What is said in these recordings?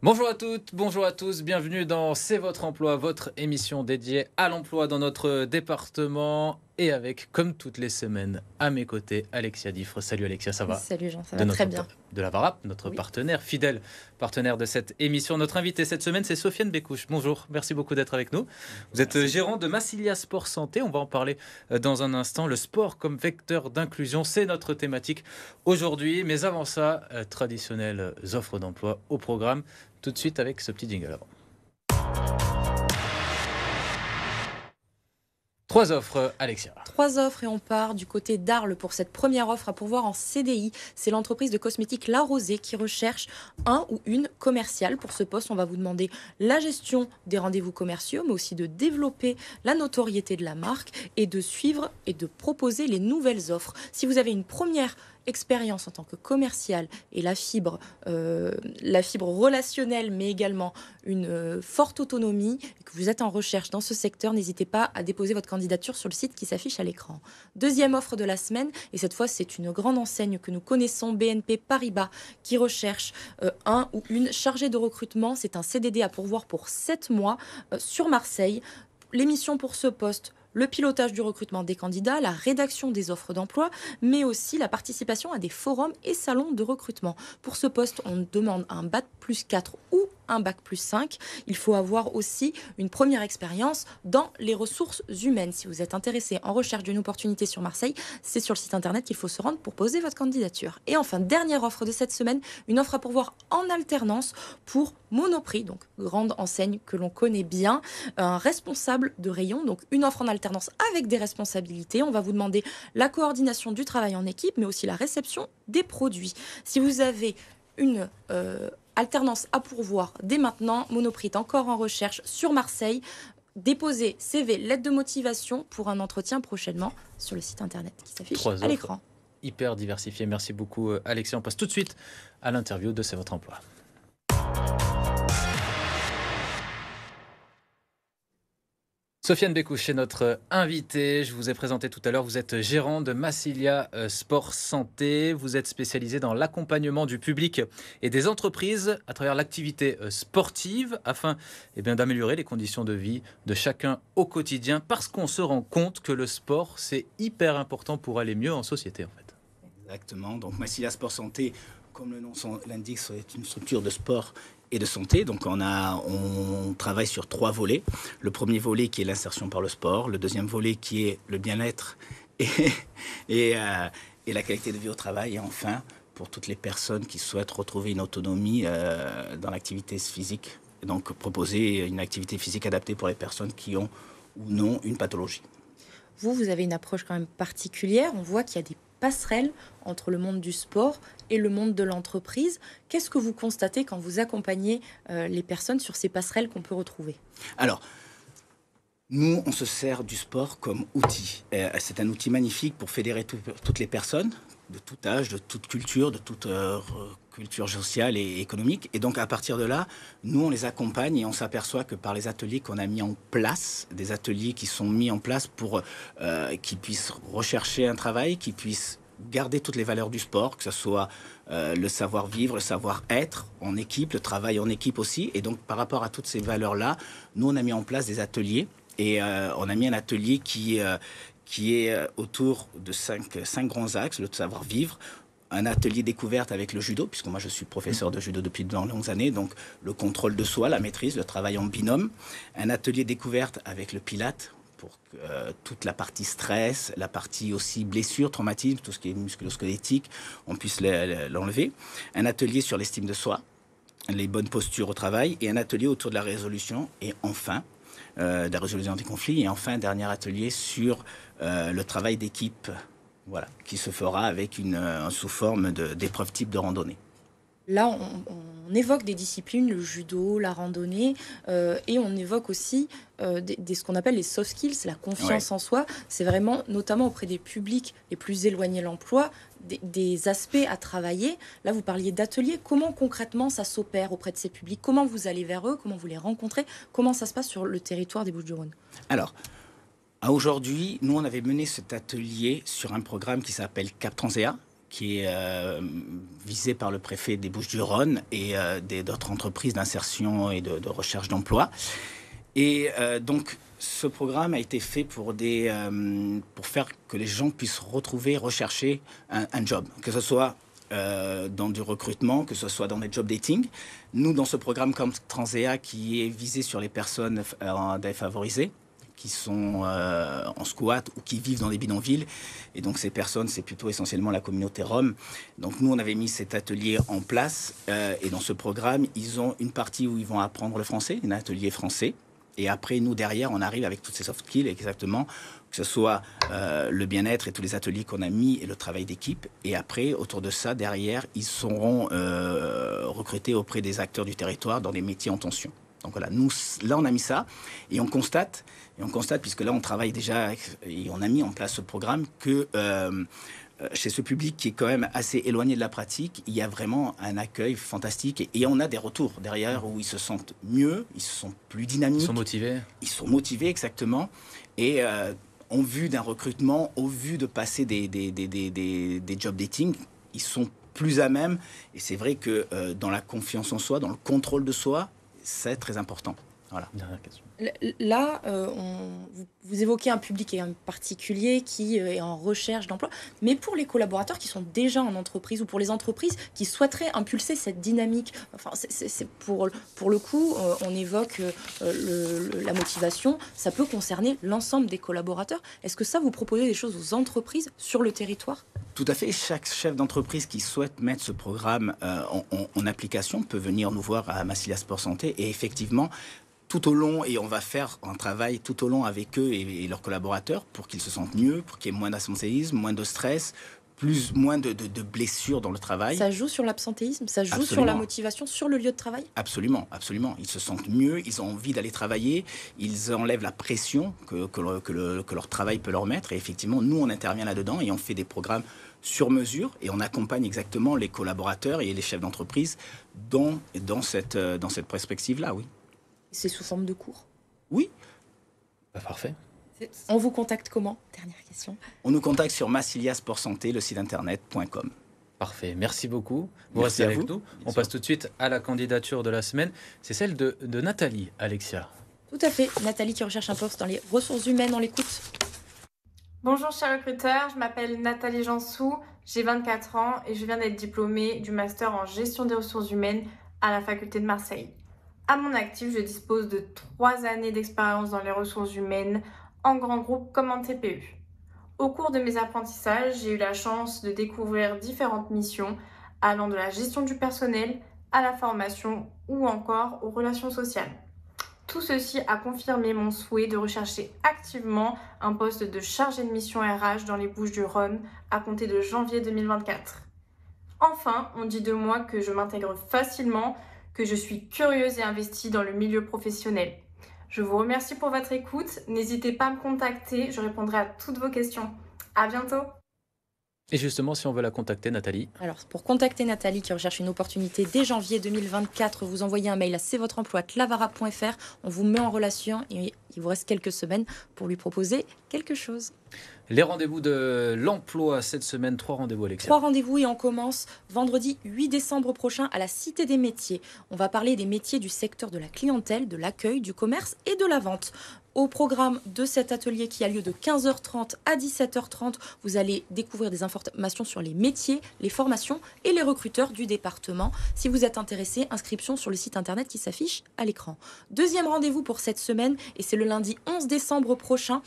Bonjour à toutes, bonjour à tous, bienvenue dans C'est votre emploi, votre émission dédiée à l'emploi dans notre département et avec, comme toutes les semaines, à mes côtés, Alexia Diffre. Salut Alexia, ça va? Salut Jean, ça De va notre très bien. de la VARAP, notre Oui. partenaire, fidèle partenaire de cette émission. Notre invité cette semaine, c'est Sofiane Bekouche. Bonjour, merci beaucoup d'être avec nous. Vous êtes Merci. gérant de Massilia Sport Santé, on va en parler dans un instant. Le sport comme vecteur d'inclusion, c'est notre thématique aujourd'hui. Mais avant ça, traditionnelles offres d'emploi au programme. Tout de suite avec ce petit jingle avant. 3 offres, Alexia. 3 offres et on part du côté d'Arles pour cette première offre à pourvoir en CDI. C'est l'entreprise de cosmétiques La Rosée qui recherche un ou une commerciale. Pour ce poste, on va vous demander la gestion des rendez-vous commerciaux, mais aussi de développer la notoriété de la marque et de suivre et de proposer les nouvelles offres. Si vous avez une première expérience en tant que commercial et la fibre relationnelle, mais également une forte autonomie, et que vous êtes en recherche dans ce secteur, n'hésitez pas à déposer votre candidature sur le site qui s'affiche à l'écran. Deuxième offre de la semaine, et cette fois c'est une grande enseigne que nous connaissons, BNP Paribas, qui recherche un ou une chargée de recrutement. C'est un CDD à pourvoir pour 7 mois sur Marseille. L'émission pour ce poste: le pilotage du recrutement des candidats, la rédaction des offres d'emploi, mais aussi la participation à des forums et salons de recrutement. Pour ce poste, on demande un bac+4 ou un bac+5. Il faut avoir aussi une première expérience dans les ressources humaines. Si vous êtes intéressé en recherche d'une opportunité sur Marseille, c'est sur le site internet qu'il faut se rendre pour poser votre candidature. Et enfin, dernière offre de cette semaine, une offre à pourvoir en alternance pour Monoprix, donc grande enseigne que l'on connaît bien, un responsable de rayon, donc une offre en alternance avec des responsabilités. On va vous demander la coordination du travail en équipe, mais aussi la réception des produits. Si vous avez une alternance à pourvoir dès maintenant, Monoprix est encore en recherche sur Marseille. Déposez CV, lettre de motivation pour un entretien prochainement sur le site internet qui s'affiche 3 à offres l'écran. hyper diversifiées. Merci beaucoup Alexia. On passe tout de suite à l'interview de C'est votre emploi. Sofiane Bekouche est notre invitée. Je vous ai présenté tout à l'heure. Vous êtes gérant de Massilia Sport Santé. Vous êtes spécialisé dans l'accompagnement du public et des entreprises à travers l'activité sportive afin d'améliorer les conditions de vie de chacun au quotidien, parce qu'on se rend compte que le sport, c'est hyper important pour aller mieux en société en fait. Exactement. Donc Massilia Sport Santé, comme le nom l'indique, c'est une structure de sport et de santé. Donc on travaille sur 3 volets. Le premier volet qui est l'insertion par le sport. Le deuxième volet qui est le bien-être et la qualité de vie au travail. Et enfin, pour toutes les personnes qui souhaitent retrouver une autonomie dans l'activité physique. Et donc proposer une activité physique adaptée pour les personnes qui ont ou non une pathologie. Vous avez une approche quand même particulière. On voit qu'il y a des passerelles entre le monde du sport et le monde de l'entreprise. Qu'est-ce que vous constatez quand vous accompagnez les personnes sur ces passerelles qu'on peut retrouver ? Alors, nous, on se sert du sport comme outil. C'est un outil magnifique pour fédérer toutes les personnes, de tout âge, de toute culture, de toute culture sociale et économique. Et donc, à partir de là, nous, on les accompagne et on s'aperçoit que par les ateliers qu'on a mis en place, des ateliers qui sont mis en place pour qu'ils puissent rechercher un travail, qu'ils puissent garder toutes les valeurs du sport, que ce soit le savoir-vivre, le savoir-être en équipe, le travail en équipe aussi. Et donc, par rapport à toutes ces valeurs-là, nous, on a mis en place des ateliers. Et on a mis un atelier qui est autour de 5 grands axes: le savoir-vivre, un atelier découverte avec le judo, puisque moi je suis professeur de judo depuis de longues années, donc le contrôle de soi, la maîtrise, le travail en binôme, un atelier découverte avec le pilate, pour toute la partie stress, la partie aussi blessure, traumatisme, tout ce qui est musculo-squelettique, on puisse l'enlever, un atelier sur l'estime de soi, les bonnes postures au travail, et un atelier autour de la résolution, et enfin, de la résolution des conflits, et enfin, un dernier atelier sur le travail d'équipe, voilà, qui se fera avec sous forme d'épreuve type de randonnée. Là, on évoque des disciplines, le judo, la randonnée, et on évoque aussi ce qu'on appelle les soft skills, la confiance en soi. C'est vraiment, notamment auprès des publics les plus éloignés de l'emploi, des aspects à travailler. Là, vous parliez d'ateliers. Comment concrètement ça s'opère auprès de ces publics ? Comment vous allez vers eux ? Comment vous les rencontrez ? Comment ça se passe sur le territoire des Bouches-du-Rhône ? Alors, aujourd'hui, nous, on avait mené cet atelier sur un programme qui s'appelle Cap Transea, qui est visé par le préfet des Bouches-du-Rhône et d'autres entreprises d'insertion et de recherche d'emploi. Et donc, ce programme a été fait pour faire que les gens puissent rechercher un job, que ce soit dans du recrutement, que ce soit dans des job dating. Nous, dans ce programme comme Transea, qui est visé sur les personnes défavorisées, qui sont en squat ou qui vivent dans des bidonvilles. Et donc ces personnes, c'est plutôt essentiellement la communauté rome. Donc nous, on avait mis cet atelier en place. Et dans ce programme, ils ont une partie où ils vont apprendre le français, un atelier français. Et après, nous, derrière, on arrive avec toutes ces soft skills, exactement, que ce soit le bien-être et tous les ateliers qu'on a mis et le travail d'équipe. Et après, autour de ça, derrière, ils seront recrutés auprès des acteurs du territoire dans des métiers en tension. Donc voilà, nous, là, on a mis ça et on constate, puisque là, on travaille déjà et on a mis en place ce programme, que chez ce public qui est quand même assez éloigné de la pratique, il y a vraiment un accueil fantastique et on a des retours derrière où ils se sentent mieux, ils se sentent plus dynamiques. Ils sont motivés. Ils sont motivés, exactement. Et en vue d'un recrutement, au vu de passer des job dating, ils sont plus à même. Et c'est vrai que dans la confiance en soi, dans le contrôle de soi, c'est très important. Voilà. Dernière question. Là, vous évoquez un public en particulier qui est en recherche d'emploi, mais pour les collaborateurs qui sont déjà en entreprise ou pour les entreprises qui souhaiteraient impulser cette dynamique, enfin, c'est pour le coup, on évoque la motivation, ça peut concerner l'ensemble des collaborateurs. Est-ce que ça, vous proposez des choses aux entreprises sur le territoire ? Tout à fait. Chaque chef d'entreprise qui souhaite mettre ce programme en application peut venir nous voir à Massilia Sport Santé et effectivement, tout au long, et on va faire un travail tout au long avec eux et leurs collaborateurs pour qu'ils se sentent mieux, pour qu'il y ait moins d'absentéisme, moins de stress, moins de blessures dans le travail. Ça joue sur l'absentéisme, ça joue Absolument. sur la motivation, sur le lieu de travail ? Absolument, absolument. Ils se sentent mieux, ils ont envie d'aller travailler, ils enlèvent la pression que leur travail peut leur mettre. Et effectivement, nous, on intervient là-dedans et on fait des programmes sur mesure et on accompagne exactement les collaborateurs et les chefs d'entreprise dans cette perspective-là, oui. C'est sous forme de cours ? Oui. Parfait. On vous contacte comment ? Dernière question. On nous contacte sur Massilia Sport Santé, le site internet.com. Parfait, merci beaucoup. Vous Merci restez à avec vous. nous. Bien On sûr. passe tout de suite à la candidature de la semaine. C'est celle de Nathalie, Alexia. Tout à fait. Nathalie qui recherche un poste dans les ressources humaines, on l'écoute. Bonjour chers recruteurs, je m'appelle Nathalie Jansou, j'ai 24 ans et je viens d'être diplômée du master en gestion des ressources humaines à la faculté de Marseille. À mon actif, je dispose de 3 années d'expérience dans les ressources humaines, en grand groupe comme en TPE. Au cours de mes apprentissages, j'ai eu la chance de découvrir différentes missions allant de la gestion du personnel à la formation ou encore aux relations sociales. Tout ceci a confirmé mon souhait de rechercher activement un poste de chargé de mission RH dans les Bouches-du-Rhône à compter de janvier 2024. Enfin, on dit de moi que je m'intègre facilement, que je suis curieuse et investie dans le milieu professionnel. Je vous remercie pour votre écoute. N'hésitez pas à me contacter, je répondrai à toutes vos questions. À bientôt. Et justement, si on veut la contacter, Nathalie. Alors, pour contacter Nathalie qui recherche une opportunité dès janvier 2024, vous envoyez un mail à cvotreemploi@clavara.fr. On vous met en relation et il vous reste quelques semaines pour lui proposer quelque chose. Les rendez-vous de l'emploi cette semaine, 3 rendez-vous, Alexia. 3 rendez-vous et on commence vendredi 8 décembre prochain à la Cité des métiers. On va parler des métiers du secteur de la clientèle, de l'accueil, du commerce et de la vente. Au programme de cet atelier qui a lieu de 15h30 à 17h30, vous allez découvrir des informations sur les métiers, les formations et les recruteurs du département. Si vous êtes intéressé, inscription sur le site internet qui s'affiche à l'écran. Deuxième rendez-vous pour cette semaine et c'est le lundi 11 décembre prochain.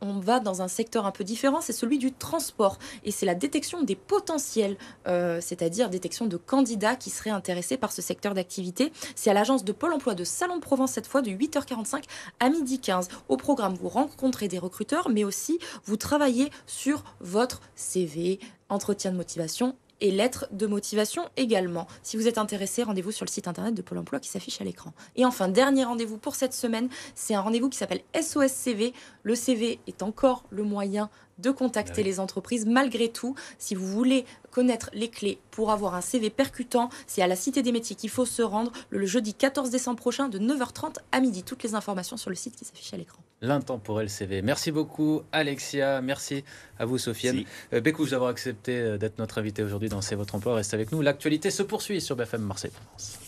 On va dans un secteur un peu différent, c'est celui du transport et c'est la détection des potentiels, c'est-à-dire détection de candidats qui seraient intéressés par ce secteur d'activité. C'est à l'agence de Pôle emploi de Salon de Provence cette fois de 8h45 à 12h15. Au programme, vous rencontrez des recruteurs, mais aussi vous travaillez sur votre CV, entretien de motivation et lettres de motivation également. Si vous êtes intéressé, rendez-vous sur le site internet de Pôle emploi qui s'affiche à l'écran. Et enfin, dernier rendez-vous pour cette semaine, c'est un rendez-vous qui s'appelle SOS CV. Le CV est encore le moyen de contacter les entreprises. Malgré tout, si vous voulez connaître les clés pour avoir un CV percutant. C'est à la Cité des métiers qu'il faut se rendre le jeudi 14 décembre prochain de 9h30 à midi. Toutes les informations sur le site qui s'affiche à l'écran. L'intemporel CV. Merci beaucoup Alexia, merci à vous Sofiane. Bécouche d'avoir accepté d'être notre invité aujourd'hui dans C'est votre emploi. Restez avec nous, l'actualité se poursuit sur BFM Marseille Provence.